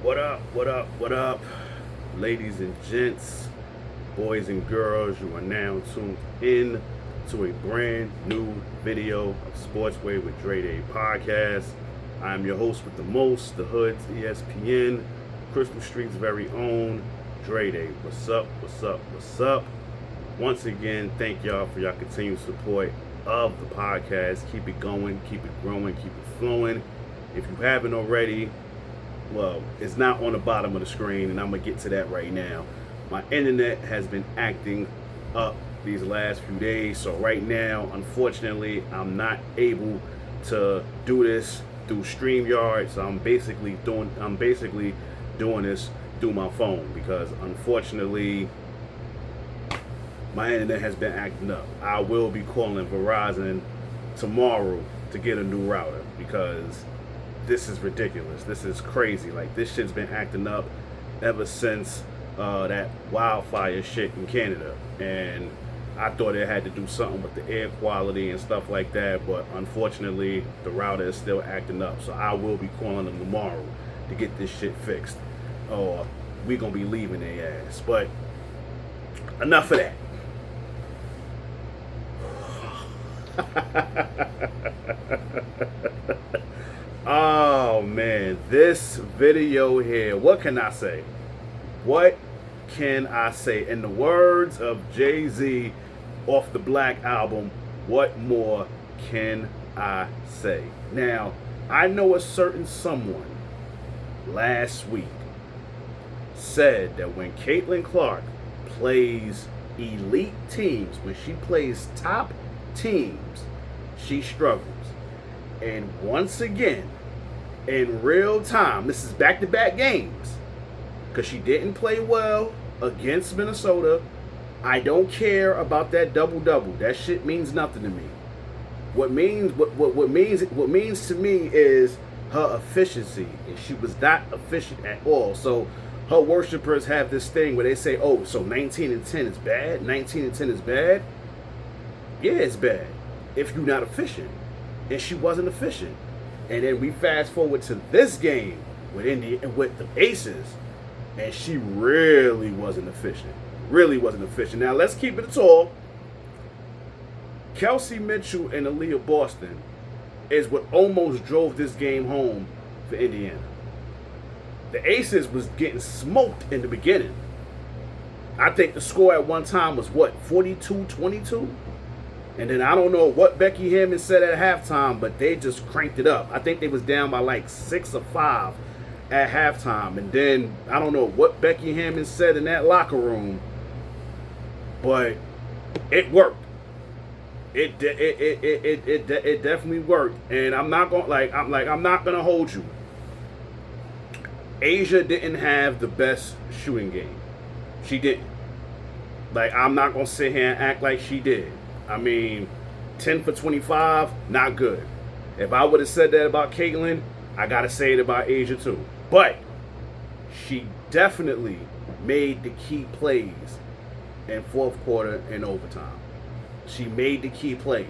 What up, what up, what up, ladies and gents, boys and girls? You are now tuned in to a brand new video of Sportsway with Dre Day podcast. I am your host with the most, the Hood's ESPN, Crystal Street's very own, Dre Day. What's up, what's up, what's up? Once again, thank y'all for your continued support of the podcast. Keep it going, keep it growing, keep it flowing. If you haven't already, well, it's not on the bottom of the screen, and I'm going to get to that right now. My internet has been acting up these last few days, so right now, unfortunately, I'm not able to do this through StreamYard, so I'm basically doing this through my phone, because unfortunately, my internet has been acting up. I will be calling Verizon tomorrow to get a new router, because this is ridiculous. This is crazy. Like, this shit's been acting up ever since that wildfire shit in Canada. And I thought it had to do something with the air quality and stuff like that. But unfortunately, the router is still acting up. So I will be calling them tomorrow to get this shit fixed. Or we're going to be leaving their ass. But enough of that. Oh man, this video here, what can I say? What can I say? In the words of Jay-Z off the Black album, what more can I say? Now, I know a certain someone last week said that when Caitlin plays elite teams, when she plays top teams, she struggles. And once again, in real time, this is back-to-back games, because she didn't play well against Minnesota. I don't care about that double-double. That shit means nothing to me. What means to me is her efficiency, and she was not efficient at all. So her worshipers have this thing where they say, "Oh, so 19 and 10 is bad. 19 and 10 is bad." Yeah, it's bad if you're not efficient. And she wasn't efficient. And then we fast forward to this game with the ACES, and she really wasn't efficient. Really wasn't efficient. Now let's keep it tall. Kelseymitchell and ALiyahboston is what almost drove this game home for Indiana. The ACES was getting smoked in the beginning. I think the score at one time was what, 42-22? And then I don't know what Becky Hammond said at halftime, but they just cranked it up. I think they was down by like 6 or 5 at halftime. And then I don't know what Becky Hammond said in that locker room, but it worked. It definitely worked. And I'm not gonna hold you. Asia didn't have the best shooting game. She didn't. Like, I'm not gonna sit here and act like she did. I mean, 10 for 25, not good. If I would have said that about Caitlin, I got to say it about Asia too. But she definitely made the key plays in fourth quarter and overtime. She made the key plays.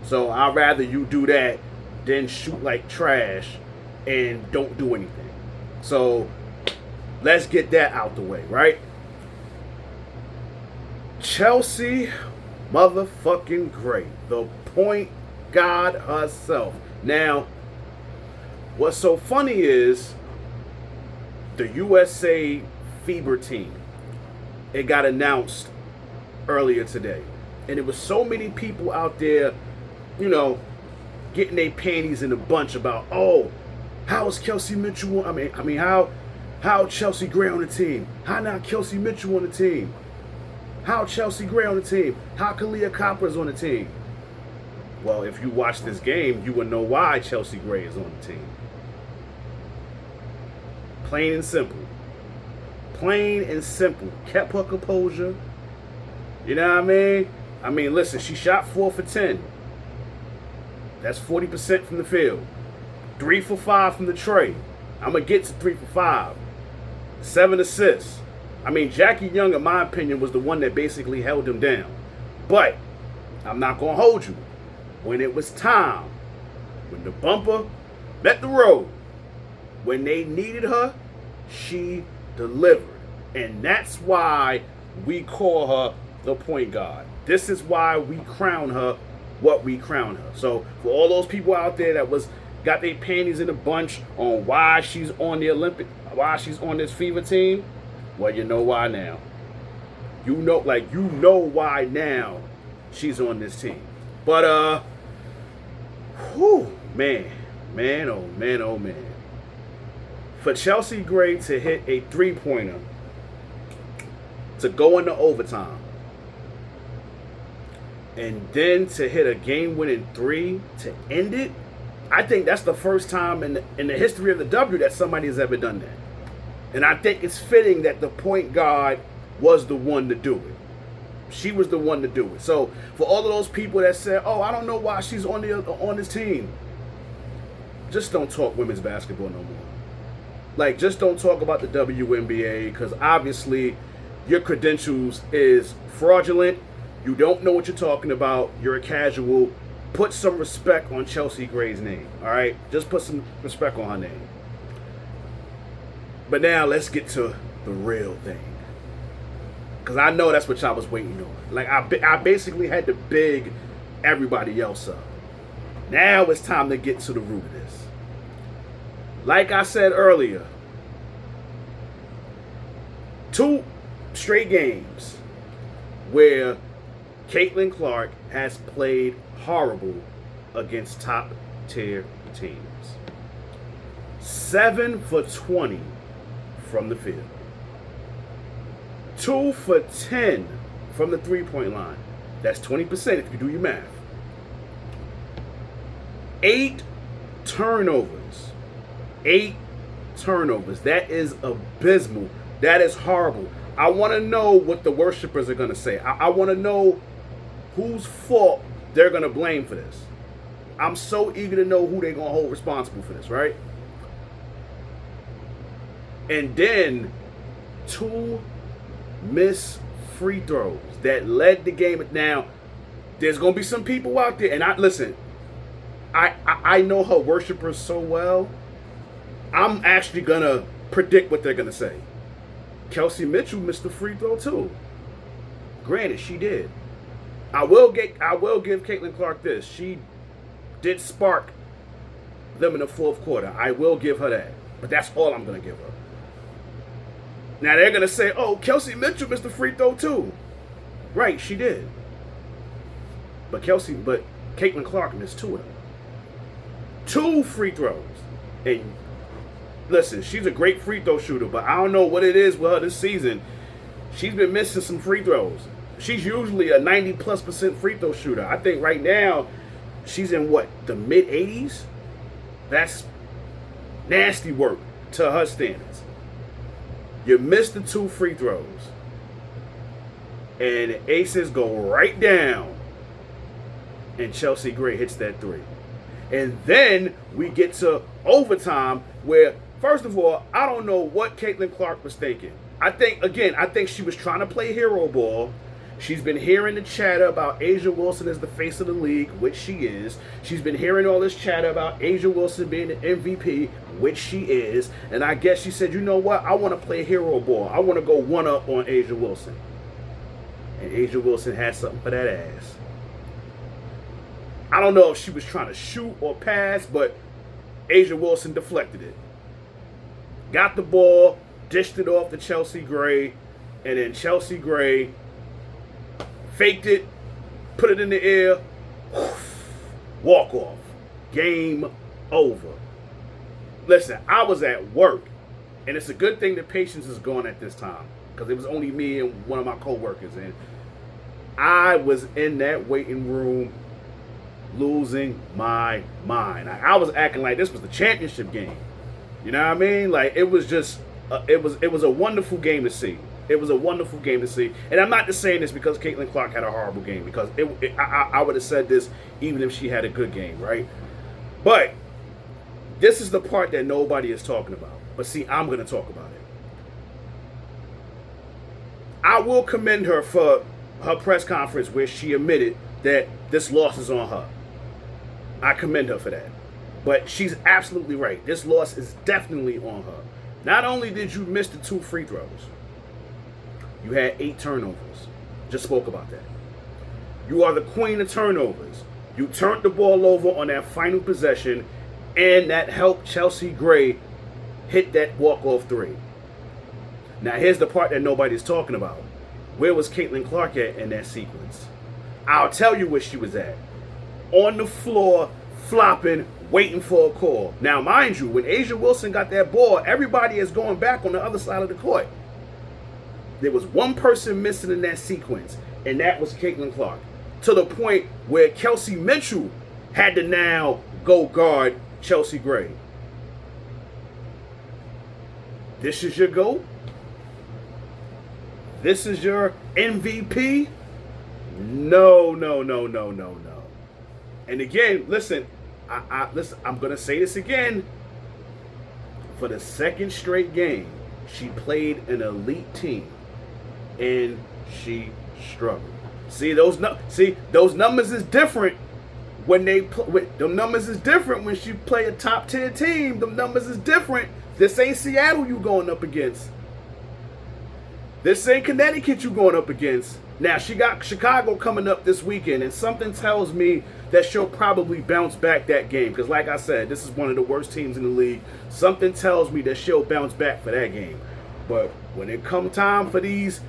So I'd rather you do that than shoot like trash and don't do anything. So let's get that out the way, right? Chelsea motherfucking Gray, the point guard herself. Now, what's so funny is the USA FIBA team, it got announced earlier today. And there was so many people out there, you know, getting their panties in a bunch about, oh, how is Kelseymitchell? I mean, how Chelsea Gray on the team? How not Kelseymitchell on the team? How Chelsea Gray on the team? How Kahleah Copper's on the team? Well, if you watch this game, you would know why Chelsea Gray is on the team. Plain and simple. Plain and simple. Kept her composure. You know what I mean? I mean, listen, she shot 4 for 10. That's 40% from the field. 3 for 5 from the tray. I'm going to get to 3 for 5. 7 assists. I mean, Jackie Young, in my opinion, was the one that basically held him down. But I'm not going to hold you. When it was time, when the bumper met the road, when they needed her, she delivered. And that's why we call her the point guard. This is why we crown her what we crown her. So for all those people out there that got their panties in a bunch on why she's on the why she's on this Fever team, well, you know why now. You know why now she's on this team. But man, oh man. For Chelsea Gray to hit a 3-pointer to go into overtime, and then to hit a game-winning 3 to end it, I think that's the first time in the history of the W that somebody has ever done that. And I think it's fitting that the point guard was the one to do it. She was the one to do it. So for all of those people that said, "Oh, I don't know why she's on this team," just don't talk women's basketball no more. Like, just don't talk about the WNBA, because obviously your credentials is fraudulent. You don't know what you're talking about. You're a casual. Put some respect on Chelsea Gray's name, all right? Just put some respect on her name. But now let's get to the real thing, because I know that's what y'all was waiting on. Like, I basically had to big everybody else up. Now it's time to get to the root of this. Like I said earlier, 2 straight games where CAITlinclark has played horrible against top-tier teams. 7 for 20 from the field. 2 for 10 from the three-point line. That's 20% if you do your math. 8 turnovers. 8 turnovers. That is abysmal. That is horrible. I want to know what the worshipers are going to say. I want to know whose fault they're going to blame for this. I'm so eager to know who they're going to hold responsible for this, right? And then 2 missed free throws that led the game. Now, there's going to be some people out there, and I know her worshipers so well. I'm actually going to predict what they're going to say. Kelseymitchell missed the free throw too. Granted, she did. I will give CAITlinclark this. She did spark them in the fourth quarter. I will give her that. But that's all I'm going to give her. Now they're going to say, "Oh, Kelseymitchell missed the free throw too." Right, she did. But CAITlinclark missed 2 of them. 2 free throws. And listen, she's a great free throw shooter, but I don't know what it is with her this season. She's been missing some free throws. She's usually a 90+% free throw shooter. I think right now she's in the mid-80s? That's nasty work to her standards. You missed the 2 free throws, and ACES go right down, and Chelsea Gray hits that 3. And then we get to overtime where, first of all, I don't know what CAITlinclark was thinking. I think she was trying to play hero ball. She's been hearing the chatter about Ajawilson as the face of the league, which she is. She's been hearing all this chatter about Ajawilson being the MVP, which she is. And I guess she said, "You know what? I want to play hero ball. I want to go 1-up on Ajawilson." And Ajawilson had something for that ass. I don't know if she was trying to shoot or pass, but Ajawilson deflected it. Got the ball, dished it off to Chelsea Gray, and then Chelsea Gray faked it, put it in the air, walk off. Game over. Listen, I was at work, and it's a good thing that Patience is gone at this time, because it was only me and one of my co-workers, and I was in that waiting room losing my mind. I was acting like this was the championship game. You know what I mean? Like, it was just, it was a wonderful game to see. It was a wonderful game to see. And I'm not just saying this because CAITlinclark had a horrible game, because I would have said this even if she had a good game, right? But this is the part that nobody is talking about. But see, I'm going to talk about it. I will commend her for her press conference where she admitted that this loss is on her. I commend her for that. But she's absolutely right. This loss is definitely on her. Not only did you miss the 2 free throws, you had 8 turnovers. Just spoke about that. You are the queen of turnovers. You turned the ball over on that final possession, and that helped chelseagray hit that walk-off 3. Now, here's the part that nobody's talking about. Where was Caitlinclark at in that sequence? I'll tell you where she was at. On the floor, flopping, waiting for a call. Now, mind you, when Ajawilson got that ball, everybody is going back on the other side of the court. There was one person missing in that sequence, and that was Caitlinclark. To the point where kelseymitchell had to now go guard chelseagray. This is your GOAT? This is your MVP? No. And again, listen, I'm going to say this again. For the second straight game, she played an elite team, and she struggled. See, those numbers is different when them numbers is different when she play a top 10 team. Them numbers is different. This ain't Seattle you going up against. This ain't Connecticut you going up against. Now, she got Chicago coming up this weekend, and something tells me that she'll probably bounce back that game. Because like I said, this is one of the worst teams in the league. Something tells me that she'll bounce back for that game. But when it come time for these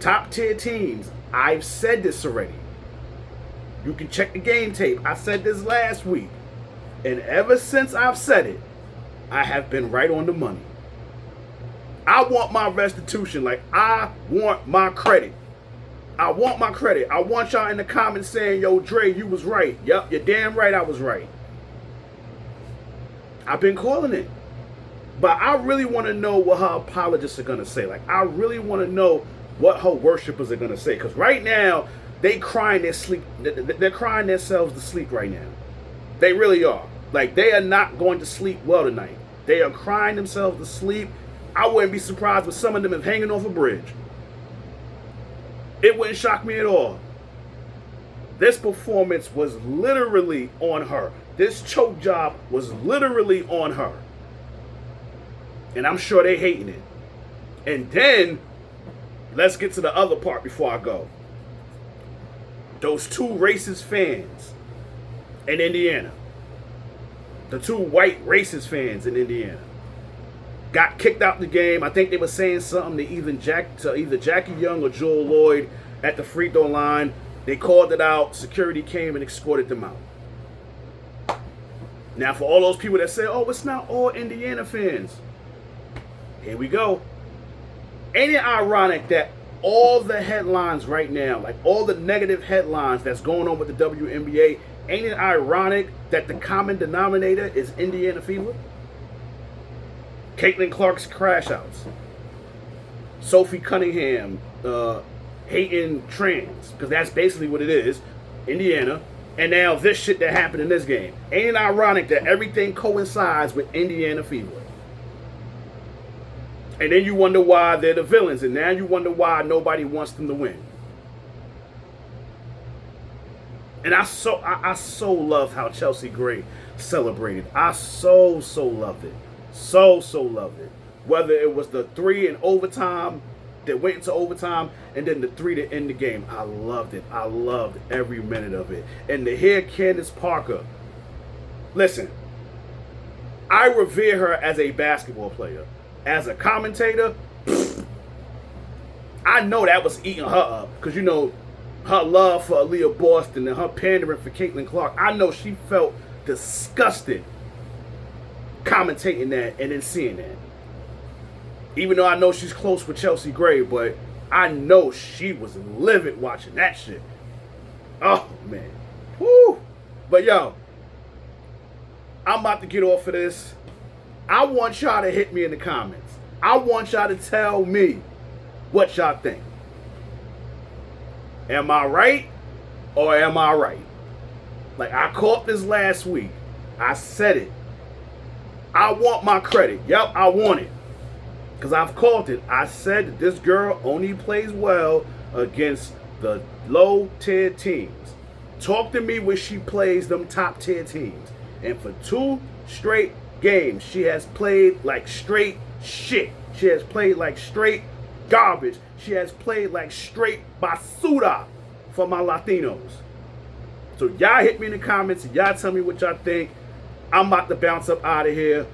top tier teams, I've said this already. You can check the game tape. I said this last week. And ever since I've said it, I have been right on the money. I want my restitution. Like, I want my credit. I want my credit. I want y'all in the comments saying, yo, Dre, you was right. Yep, you're damn right I was right. I've been calling it. But I really want to know what her apologists are going to say. Like, I really want to know what her worshipers are going to say. Because right now, they crying their sleep. They're crying themselves to sleep right now. They really are. Like, they are not going to sleep well tonight. They are crying themselves to sleep. I wouldn't be surprised if some of them is hanging off a bridge. It wouldn't shock me at all. This performance was literally on her. This choke job was literally on her. And I'm sure they hating it. And then, let's get to the other part before I go. Those 2 racist fans in Indiana. The 2 white racist fans in Indiana got kicked out the game. I think they were saying something to either Jackie Young or Joel Lloyd at the free throw line. They called it out. Security came and escorted them out. Now, for all those people that say, oh, it's not all Indiana fans, here we go. Ain't it ironic that all the headlines right now, like all the negative headlines that's going on with the WNBA, ain't it ironic that the common denominator is Indiana fever? Caitlinclark's crash outs. Sophie Cunningham hating trans, because that's basically what it is. Indiana. And now this shit that happened in this game. Ain't it ironic that everything coincides with Indiana fever? And then you wonder why they're the villains, and now you wonder why nobody wants them to win. And I so love how chelseagray celebrated. I so loved it. So loved it. Whether it was the 3 in overtime that went into overtime and then the 3 to end the game. I loved it. I loved every minute of it. And to hear Candace Parker, listen, I revere her as a basketball player. As a commentator, I know that was eating her up. Because, you know, her love for ALiyahboston and her pandering for Caitlinclark, I know she felt disgusted commentating that and then seeing that. Even though I know she's close with chelseagray, but I know she was livid watching that shit. Oh, man. Woo. But, yo, I'm about to get off of this. I want y'all to hit me in the comments. I want y'all to tell me what y'all think. Am I right or am I right? Like, I caught this last week. I said it. I want my credit. Yep, I want it. Because I've called it. I said that this girl only plays well against the low-tier teams. Talk to me when she plays them top-tier teams. And for 2 straight games, she has played like straight shit. She has played like straight garbage. She has played like straight basura for my Latinos. So y'all hit me in the comments. Y'all tell me what y'all think. I'm about to bounce up out of here.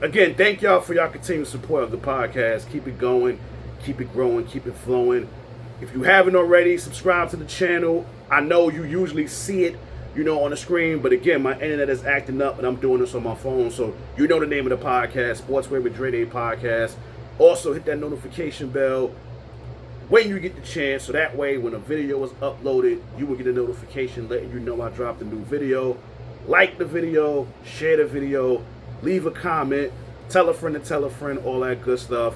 Again, thank y'all for y'all continued support of the podcast. Keep it going. Keep it growing. Keep it flowing. If you haven't already, subscribe to the channel. I know you usually see it, on the screen. But again, my internet is acting up and I'm doing this on my phone. So you know the name of the podcast, Sportsway with Dre Day Podcast. Also, hit that notification bell when you get the chance. So that way, when a video is uploaded, you will get a notification letting you know I dropped a new video. Like the video, share the video, leave a comment, tell a friend to tell a friend, all that good stuff.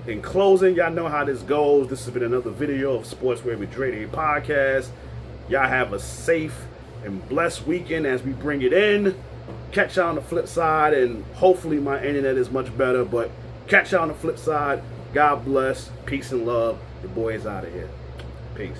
In closing, y'all know how this goes. This has been another video of Sportsway with Dre Day Podcast. Y'all have a safe and blessed weekend as we bring it in. Catch y'all on the flip side, and hopefully my internet is much better, but catch y'all on the flip side. God bless. Peace and love. The boy is out of here. Peace.